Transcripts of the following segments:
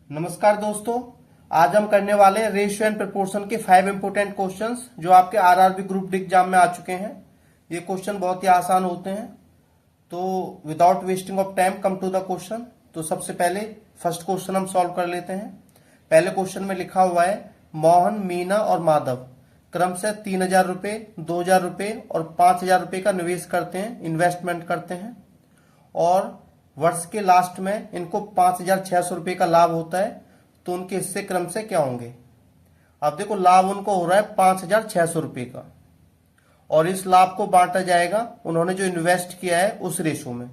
नमस्कार दोस्तों, आज हम करने वाले हैं रेशियो एंड प्रोपोर्शन के 5 इंपोर्टेंट क्वेश्चंस जो आपके आरआरबी ग्रुप डी एग्जाम में आ चुके हैं। ये क्वेश्चन बहुत ही आसान होते हैं, तो without wasting of time come to the question. तो सबसे पहले फर्स्ट क्वेश्चन हम सॉल्व कर लेते हैं। पहले क्वेश्चन में लिखा हुआ है मोहन, मीना और माधव क्रम से 3,000 रुपये, 2,000 रुपये और 5,000 रुपये का निवेश करते हैं, इन्वेस्टमेंट करते हैं और वर्ष के लास्ट में इनको 5,600 रुपये का लाभ होता है। तो उनके हिस्से क्रम से क्या होंगे। अब देखो, लाभ उनको हो रहा है 5,600 रुपये का और इस लाभ को बांटा जाएगा उन्होंने जो इन्वेस्ट किया है उस रेशो में।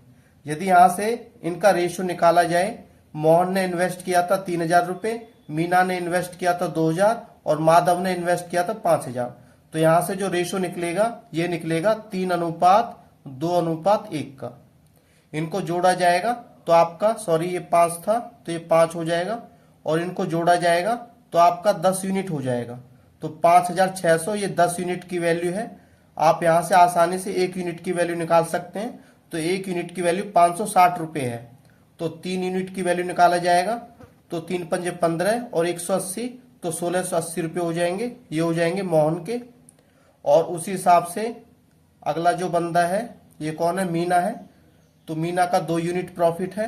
यदि यहां से इनका रेशो निकाला जाए, मोहन ने इन्वेस्ट किया था 3,000 रुपये, मीना ने इन्वेस्ट किया था 2,000 और माधव ने इन्वेस्ट किया था 5,000। तो यहां से जो रेशो निकलेगा ये निकलेगा 3:2:1 का। इनको जोड़ा जाएगा तो आपका, सॉरी ये 5 था तो ये 5 हो जाएगा और इनको जोड़ा जाएगा तो आपका 10 यूनिट हो जाएगा। तो 5,600 ये 10 यूनिट की वैल्यू है। आप यहां से आसानी से 1 यूनिट की वैल्यू निकाल सकते हैं। तो 1 यूनिट की वैल्यू 560 रुपये है। तो 3 यूनिट की वैल्यू निकाला जाएगा तो 3 पंजे 15 और 180 तो 1,680 रुपये हो जाएंगे। ये हो जाएंगे मोहन के। और उसी हिसाब से अगला जो बंदा है ये कौन है, मीना है। तो मीना का 2 यूनिट प्रॉफिट है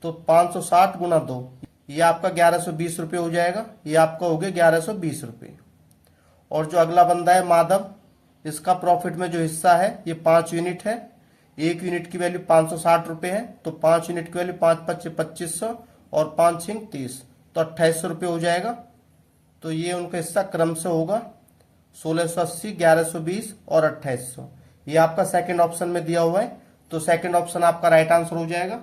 तो 560 गुना 2 ये आपका 1,120 रुपये हो जाएगा। ये आपका हो गया 1,120 रुपये। और जो अगला बंदा है माधव, इसका प्रॉफिट में जो हिस्सा है ये 5 यूनिट है। 1 यूनिट की वैल्यू 560 रुपये है तो 5 यूनिट की वैल्यू 5 पच्चे 2500 और 5 छिंग 30 तो 2800 रुपये हो जाएगा। तो ये उनका हिस्सा क्रम से होगा 1,680, 1,120 और 2800। ये आपका सेकंड ऑप्शन में दिया हुआ है तो सेकंड ऑप्शन आपका राइट आंसर हो जाएगा।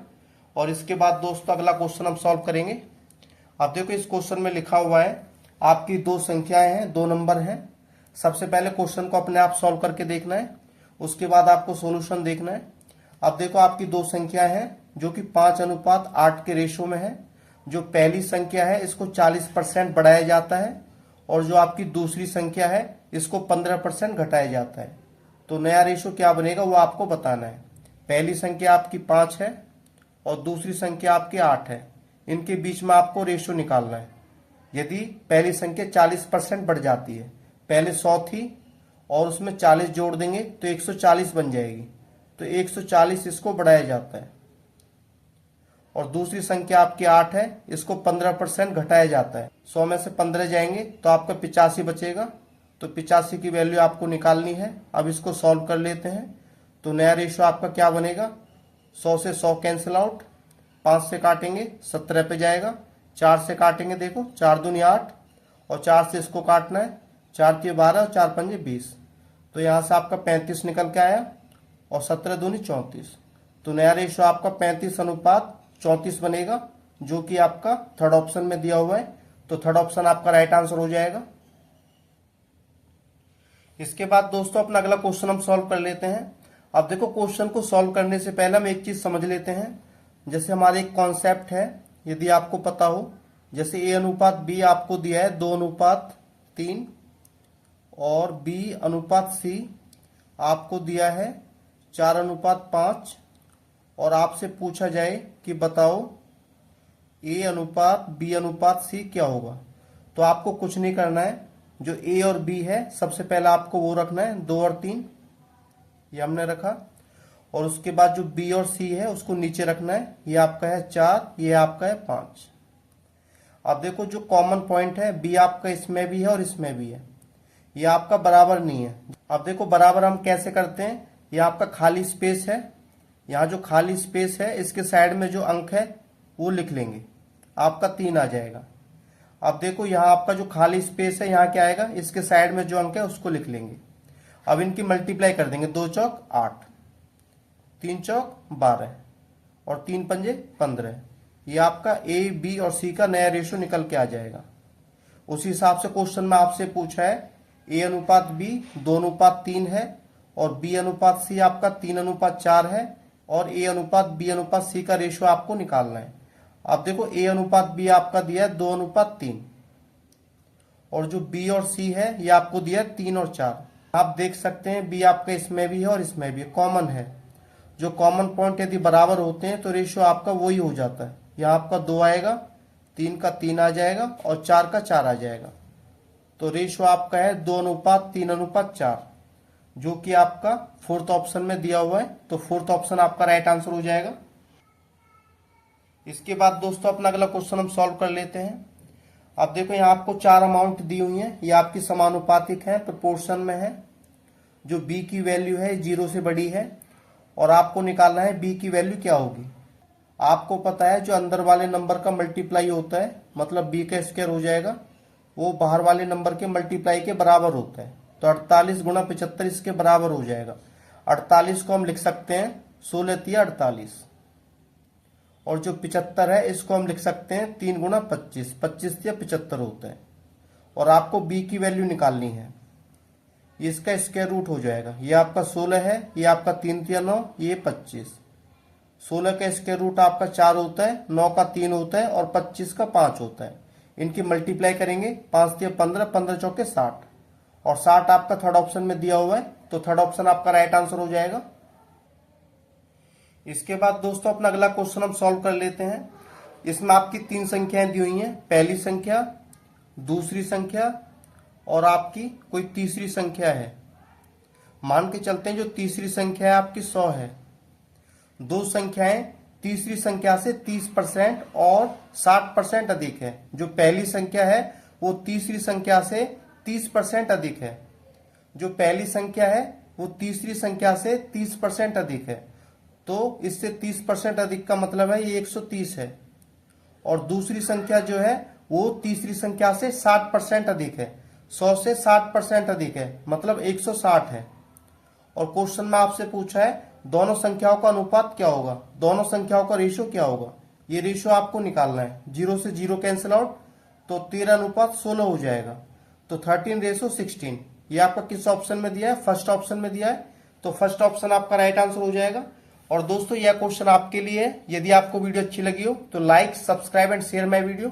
और इसके बाद दोस्तों अगला क्वेश्चन हम सॉल्व करेंगे। अब देखो, इस क्वेश्चन में लिखा हुआ है आपकी 2 संख्याएं हैं, 2 नंबर हैं। सबसे पहले क्वेश्चन को अपने आप सॉल्व करके देखना है, उसके बाद आपको सॉल्यूशन देखना है। अब देखो, आपकी 2 संख्याएं हैं जो कि 5:8 के रेशो में है। जो पहली संख्या है इसको 40% बढ़ाया जाता है और जो आपकी दूसरी संख्या है इसको 15% घटाया जाता है। तो नया रेशो क्या बनेगा वो आपको बताना है। पहली संख्या आपकी 5 है और दूसरी संख्या आपकी 8 है। इनके बीच में आपको रेशो निकालना है। यदि पहली संख्या 40% बढ़ जाती है, पहले 100 थी और उसमें 40 जोड़ देंगे तो 140 बन जाएगी। तो 140 इसको बढ़ाया जाता है। और दूसरी संख्या आपकी 8 है, इसको 15% घटाया जाता है। 100 में से 15 जाएंगे तो आपका 85 बचेगा। तो 85 की वैल्यू आपको निकालनी है। अब इसको सॉल्व कर लेते हैं। तो नया रेशो आपका क्या बनेगा, 100 से 100 कैंसिल आउट, 5 से काटेंगे 17 पे जाएगा, 4 से काटेंगे, देखो 4 दूनी 8 और 4 से इसको काटना है, 4 के 12 और 4 पंजे 20। तो यहाँ से आपका 35 निकल के आया और 17 दूनी 34। तो नया रेशो आपका 35:34 बनेगा, जो कि आपका थर्ड ऑप्शन में दिया हुआ है। तो थर्ड ऑप्शन आपका राइट आंसर हो जाएगा। इसके बाद दोस्तों अपना अगला क्वेश्चन हम सॉल्व कर लेते हैं। अब देखो, क्वेश्चन को सॉल्व करने से पहले हम एक चीज समझ लेते हैं। जैसे हमारे एक कॉन्सेप्ट है, यदि आपको पता हो, जैसे A:B आपको दिया है 2:3 और B:C आपको दिया है 4:5 और आपसे पूछा जाए कि बताओ A:B:C क्या होगा। तो आपको कुछ नहीं करना है। जो A और B है सबसे पहला आपको वो रखना है 2 और 3, ये हमने रखा। और उसके बाद जो B और C है उसको नीचे रखना है। ये आपका है 4, ये आपका है 5। अब देखो, जो कॉमन पॉइंट है B आपका इसमें भी है और इसमें भी है, ये आपका बराबर नहीं है। अब देखो, बराबर हम कैसे करते हैं, ये आपका खाली स्पेस है, यहाँ जो खाली स्पेस है इसके साइड में जो अंक है वो लिख लेंगे, आपका 3 आ जाएगा। अब देखो, यहाँ आपका जो खाली स्पेस है यहाँ क्या आएगा, इसके साइड में जो अंक है उसको लिख लेंगे। अब इनकी मल्टीप्लाई कर देंगे, 2 चौक 8, 3 चौक 12 और 3 पंजे 15। ये आपका A, B और C का नया रेशो निकल के आ जाएगा। उसी हिसाब से क्वेश्चन में आपसे पूछा है A:B 2:3 है और B:C आपका 3:4 है और A:B:C का रेशो आपको निकालना है। अब देखो, A:B आपका दिया है 2:3 और जो B और C है ये आपको दिया है 3 और 4। आप देख सकते हैं B आपका इसमें भी है और इसमें भी कॉमन है। जो कॉमन पॉइंट यदि बराबर होते हैं तो रेशियो आपका वही हो जाता है। यहाँ आपका 2 आएगा, 3 का 3 आ जाएगा और 4 का 4 आ जाएगा। तो रेशो आपका है 2:3:4, जो कि आपका फोर्थ ऑप्शन में दिया हुआ है। तो फोर्थ ऑप्शन आपका राइट आंसर हो जाएगा। इसके बाद दोस्तों अपना अगला क्वेश्चन हम सॉल्व कर लेते हैं। अब देखो यहाँ आपको 4 अमाउंट दी हुई है, ये आपकी समानुपातिक है, प्रोपोर्शन में है। जो b की वैल्यू है 0 से बड़ी है और आपको निकालना है b की वैल्यू क्या होगी। आपको पता है जो अंदर वाले नंबर का मल्टीप्लाई होता है, मतलब b का स्क्वायर हो जाएगा, वो बाहर वाले नंबर के मल्टीप्लाई के बराबर होता है। तो 48 गुणा 75 इसके बराबर हो जाएगा। 48 को हम लिख सकते हैं 16×3=48, और जो 75 है इसको हम लिख सकते हैं 3 गुणा 25, 25×3=75 होता है। और आपको b की वैल्यू निकालनी है, इसका स्क्वायर रूट हो जाएगा। ये आपका 16 है, ये आपका 3×3=9, ये 25। 16 का स्क्वायर रूट आपका 4 होता है, 9 का 3 होता है और 25 का 5 होता है। इनकी मल्टीप्लाई करेंगे, 5×3=15, 15×4=60, और 60 आपका थर्ड ऑप्शन में दिया हुआ है। तो थर्ड ऑप्शन आपका राइट आंसर हो जाएगा। इसके बाद दोस्तों अपना अगला क्वेश्चन हम सॉल्व कर लेते हैं। इसमें आपकी 3 संख्याएं दी हुई हैं, पहली संख्या, दूसरी संख्या और आपकी कोई तीसरी संख्या है। मान के चलते हैं जो तीसरी संख्या है आपकी 100 है। दो संख्याएं तीसरी संख्या से 30% और 60% अधिक है। जो पहली संख्या है वो तीसरी संख्या से 30% अधिक है। जो पहली संख्या है वो तीसरी संख्या से 30% अधिक है। तो इससे 30% अधिक का मतलब है ये 130 है। और दूसरी संख्या जो है वो तीसरी संख्या से 60% अधिक है। 100 से 60% अधिक है, मतलब 160 है। और क्वेश्चन में आपसे पूछा है दोनों संख्याओं का अनुपात क्या होगा, दोनों संख्याओं का रेशो क्या होगा। ये रेशो आपको निकालना है। 0 से 0 कैंसिल आउट, तो 13:16 हो जाएगा। तो 13:16 ये आपका किस ऑप्शन में दिया है, फर्स्ट ऑप्शन में दिया है। तो फर्स्ट ऑप्शन आपका राइट आंसर हो जाएगा। और दोस्तों यह क्वेश्चन आपके लिए है। यदि आपको वीडियो अच्छी लगी हो तो like, subscribe and share my video.